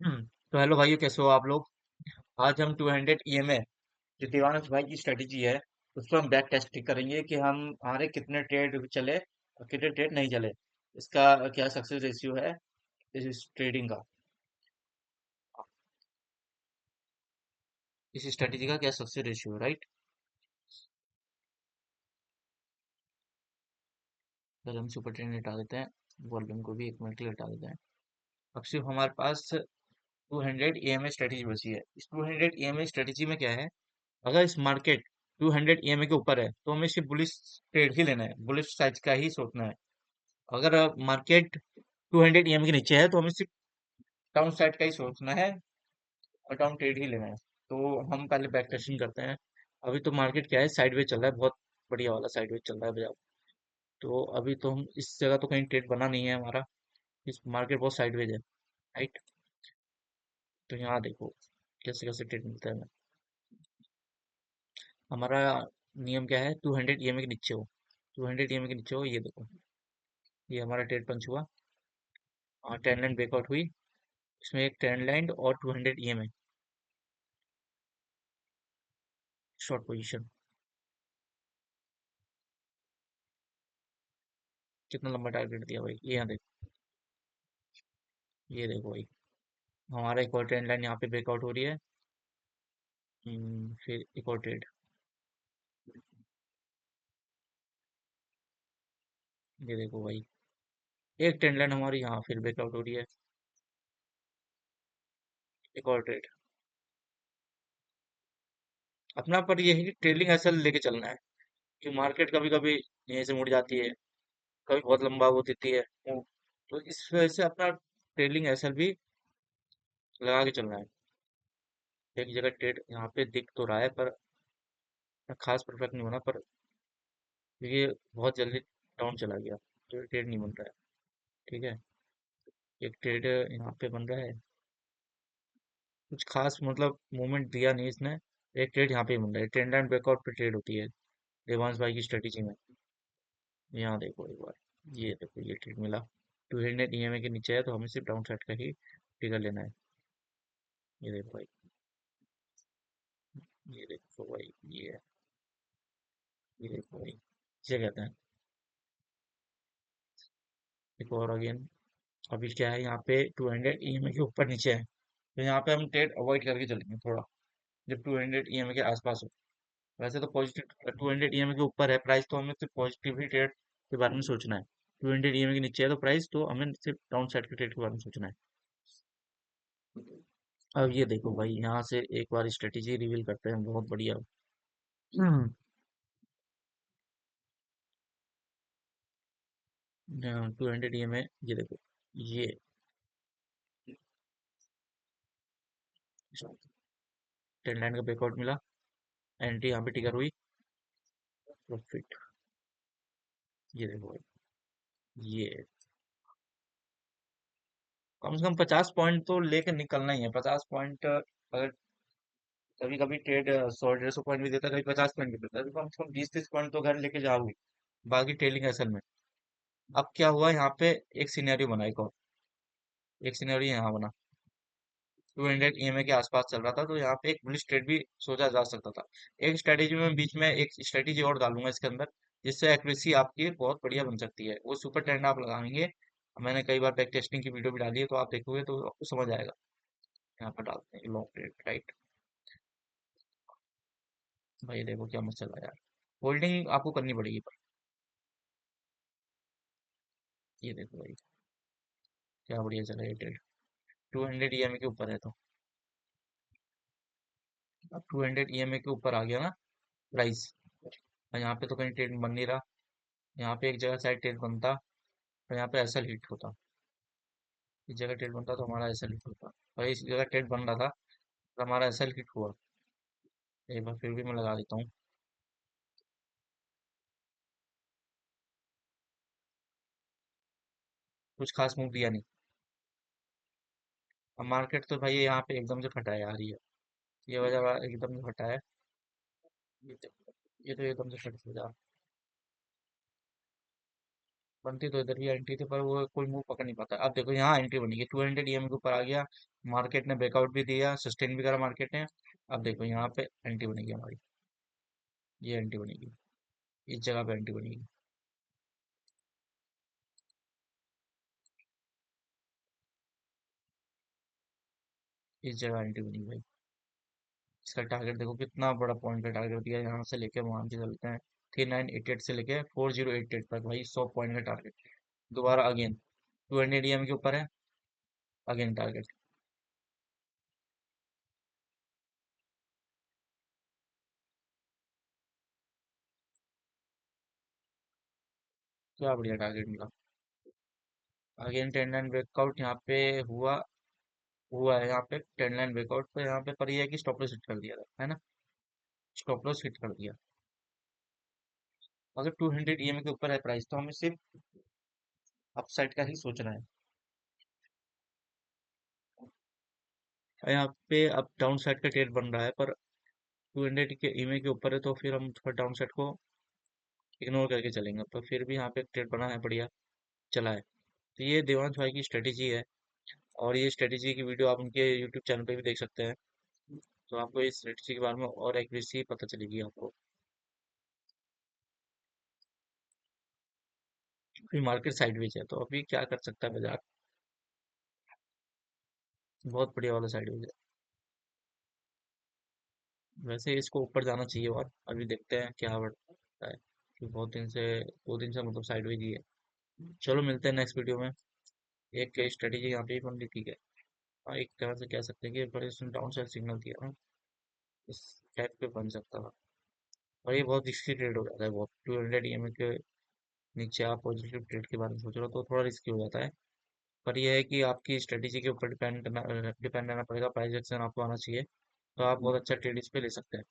तो हेलो भाइयों, कैसे हो आप लोग। आज हम 200 EMA जो देवानंद भाई की स्ट्रेटेजी है उस पर हम बैक टेस्टिंग करेंगे कि हम हमारे कितने ट्रेड चले और कितने ट्रेड नहीं चले। इसका क्या सक्सेस रेशियो है इस ट्रेडिंग का, इस स्ट्रेटेजी का क्या सक्सेस रेशियो है, राइट। फिर हम सुपर ट्रेड हटा देते हैं, वॉल्यूम को भी 1 मिनट के लिए हटा देते हैं। अब सिर्फ हमारे पास 200 EMA स्ट्रेटेजी बची है। इस 200 EMA स्ट्रेटेजी में क्या है, अगर इस मार्केट 200 EMA के ऊपर है तो हमें सिर्फ बुलिश ट्रेड ही लेना है, बुलिश साइज का ही सोचना है। अगर मार्केट 200 EMA के नीचे है तो हमें सिर्फ डाउन साइड का ही सोचना है और डाउन ट्रेड ही लेना है। तो हम पहले बैक टेस्टिंग करते हैं। अभी तो मार्केट क्या है, साइडवेज चल रहा है, बहुत बढ़िया वाला साइडवेज चल रहा है भैया। तो अभी तो हम इस जगह तो कहीं ट्रेड बना नहीं है हमारा, इस मार्केट बहुत साइडवेज है, राइट। तो यहाँ देखो कैसे कैसे ट्रेड मिलता है हमें। हमारा नियम क्या है, 200 EMA के नीचे हो, 200 EMA के नीचे हो, ये देखो, ये हमारा ट्रेड पंच हुआ और ट्रेंड लाइन ब्रेकआउट हुई। इसमें एक ट्रेंड लाइन और 200 EMA शॉर्ट पोजीशन। कितना लंबा टारगेट दिया भाई, ये यहाँ देखो, ये देखो भाई, हमारा एक और ट्रेंड लाइन यहाँ पे ब्रेकआउट हो रही है। फिर एक और ट्रेड, ये देखो भाई, एक ट्रेंड लाइन हमारी यहाँ फिर ब्रेकआउट हो रही है, एक और ट्रेड। अपना पर ये है कि ट्रेलिंग एसएल लेके चलना है, कि मार्केट कभी कभी यहीं से मुड़ जाती है, कभी बहुत लंबा वो देती है। तो इस वजह से अपना ट्रेलिंग एसएल भी लगा के चलना है। एक जगह ट्रेड यहाँ पे दिख तो रहा है पर खास परफेक्ट नहीं होना, पर ये बहुत जल्दी डाउन चला गया तो ट्रेड नहीं बन रहा है, ठीक है। एक ट्रेड यहाँ पे बन रहा है, कुछ खास मतलब मूवमेंट दिया नहीं इसने। एक ट्रेड यहाँ पे बन रहा है, ट्रेंड एंड ब्रेकआउट पे ट्रेड होती है देवांश भाई की स्ट्रेटेजी में। यहाँ देखो एक बार, ये देखो ये ट्रेड मिला, 200 EMA के नीचे है तो हमें सिर्फ डाउन साइड का ही फिगर लेना है। ये देखो भाई, ये देखो भाई, ये देखो भाई, इसे कहते हैं। एक और अगेन, अभी क्या है, यहाँ पे 200 EMA के ऊपर नीचे है तो यहाँ पे हम ट्रेड अवॉइड करके चलेंगे थोड़ा, जब 200 EMA के आसपास हो। वैसे तो पॉजिटिव 200 EMA के ऊपर है प्राइस तो हमें सिर्फ पॉजिटिव ही ट्रेड के बारे में सोचना है। 200 EMA के नीचे है तो प्राइस, तो हमें सिर्फ डाउन साइड के ट्रेड के बारे में सोचना है। अब ये देखो भाई, यहाँ से एक बार स्ट्रेटेजी रिवील करते हैं, बहुत बढ़िया। 200 EMA, ये देखो, ये ट्रेंड लाइन का ब्रेकआउट मिला, एंट्री यहाँ पे टिकर हुई, प्रॉफिट। ये देखो भाई, ये कम से कम 50 पॉइंट तो लेकर निकलना ही है। 50 पॉइंट अगर कभी कभी ट्रेड 100 150 पॉइंट भी देता है, कभी 50 पॉइंट भी देता है, तो कम से कम 20 30 पॉइंट तो घर लेके जाओगे। बाकी ट्रेलिंग असल में, अब क्या हुआ यहाँ पे, एक सिनेरियो बना, एक सिनेरियो यहाँ बना, 200 EMA के आसपास चल रहा था तो यहाँ पे एक बुलिश ट्रेड भी सोचा जा सकता था। एक स्ट्रेटेजी में बीच में एक स्ट्रेटेजी और डालूंगा इसके अंदर, जिससे एक्यूरेसी आपकी बहुत बढ़िया बन सकती है। वो सुपर ट्रेंड आप लगाएंगे, मैंने कई बार बैक टेस्टिंग की वीडियो भी डाली है तो आप देखोगे तो आपको समझ आएगा। यहाँ पर डालते हैं लॉन्ग ट्रेड, राइट। भाई देखो क्या मस्त चला यार, होल्डिंग आपको करनी पड़ेगी पर। ये देखो भाई, क्या बढ़िया चला ये ट्रेड, 200 EMA के ऊपर है तो। अब 200 EMA के ऊपर आ गया ना प्राइस, और यहाँ पे तो कहीं ट्रेड बन नहीं रहा। यहाँ पे एक जगह साइड ट्रेड बनता और यहाँ पे ऐसा हिट होता, इस जगह ट्रेड बनता तो हमारा ऐसा हिट होता, और इस जगह ट्रेड बन रहा था तो हमारा ऐसा हिट हुआ। एक बार फिर भी मैं लगा देता हूँ। कुछ खास मूव दिया नहीं। अब मार्केट तो भाई यहाँ पे एकदम से फटा है यार, ये वजह एकदम से फटा है। ये तो एकदम से फट गया। बनती तो इधर भी एंट्री थी, पर वो कोई मुंह पकड़ नहीं पाता। अब देखो यहाँ एंट्री बनेगी, 200 ईएमए के ऊपर आ गया। मार्केट ने ब्रेकआउट भी दिया, सस्टेन भी करा मार्केट ने। अब देखो यहाँ पे एंट्री बनेगी हमारी। ये एंट्री बनेगी, इस जगह पे एंट्री बनेगी। इस जगह एंट्री बनेगी भाई। इसका टारगेट देखो कितना बड़ा पॉइंट का टारगेट दिया, यहाँ से लेके मान के चलते हैं 3988 से लेके 4088 तक भाई, 100 पॉइंट का टारगेट। दोबारा अगेन 200 ईएमए के ऊपर है, अगेन टारगेट। क्या बढ़िया टारगेट मिला। अगेन 10 लाइन ब्रेकआउट यहाँ पे हुआ। हुआ है यहाँ पे 10 लाइन ब्रेकआउट, तो यहाँ पे पर यह है कि स्टॉप लॉस हिट कर दिया था, है ना। स्टॉप लॉस हिट कर दिया। अगर 200 ईएमए के ऊपर है प्राइस, तो हमें सिर्फ अपसाइड का ही सोचना है। और यहाँ पे अब डाउन साइड का ट्रेड बन रहा है, पर 200 के ईएमए के ऊपर है, तो फिर हम थोड़ा डाउन साइड को इग्नोर करके चलेंगे। पर फिर भी यहाँ पे ट्रेड बना है, बढ़िया चला है। तो ये देवांश भाई की स्ट्रेटेजी है। और ये स्ट्रेटेजी की वीडियो आप उनके यूट्यूब चैनल पे भी देख सकते हैं। तो आपको इस स्ट्रेटेजी के बारे में और एक्यूरेसी पता चलेगी आपको। अभी मार्केट साइडवेज है, तो अभी क्या कर सकता है बाजार। बहुत बढ़िया वाला साइडवेज है। वैसे इसको ऊपर जाना चाहिए, और अभी देखते हैं क्या बढ़ता है, कि बहुत दिन से 2 दिन से मतलब साइडवेज ही है। चलो मिलते हैं नेक्स्ट वीडियो में। एक स्ट्रेटेजी यहाँ पे ही बन रही थी है। हाँ, एक तरह से कह सकते हैं कि बड़े डाउन साइड सिग्नल दिया ना, इस टाइप पे बन सकता था। और ये बहुत रिस्की ट्रेड हो जाता है, बहुत 200 ईएमए के नीचे आप पॉजिटिव ट्रेड के बारे में सोच रहे हो तो थोड़ा रिस्की हो जाता है। पर यह है कि आपकी स्ट्रेटेजी के ऊपर डिपेंड रहना पड़ेगा, प्राइस एक्शन आपको आना चाहिए। तो आप बहुत अच्छा ट्रेड इस पे ले सकते हैं।